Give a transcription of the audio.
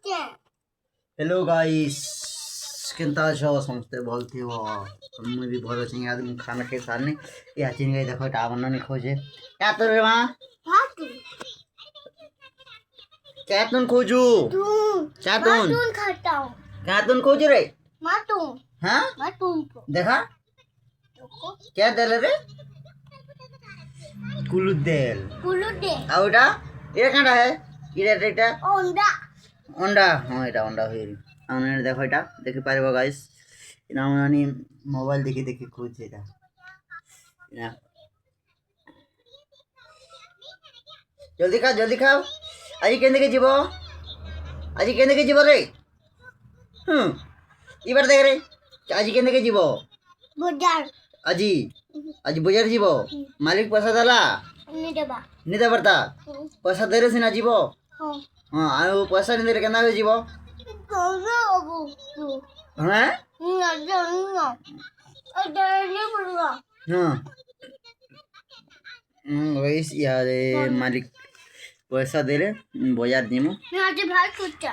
hello guys Kenta छो समझते बोलती हो मैं भी बहुत अच्छी आदमी खाना के सामने या चिन गई देखो टावन नहीं खोजे क्या तो रे वहाँ क्या तुम खोजू क्या तुम खाता हूँ क्या तुम खोज रे मातून हाँ मातून को देखा क्या दल रे कुलुदेल पुलुदे आउटा ये कहाँ है ये रेटा ओंडा अंडा हाँ এটা अंडा হয়ে আমরা দেখো এটা দেখি পারবো গাইস এটা আমি মোবাইল দেখি দেখি খুঁজছি এটা না জলদি খাও আজি কেন দিকে যাব আজি কেন দিকে যাব রে এবার দেখ রে আজি কেন দিকে যাব বাজার আজি আজি বাজার যাব মালিক পয়সা দেলা নিদেবা নিতে পারতা পয়সা দেরে সিনা যাব হ্যাঁ হ্যাঁ আর পয়সা নিতে কেন হয়ে যাব তোরে অবু হ্যাঁ না জানো এটা নি বলবা हाँ गाइस यार मालिक पैसा दे रहे बाजार जीमो मैं आज भात कुत्ता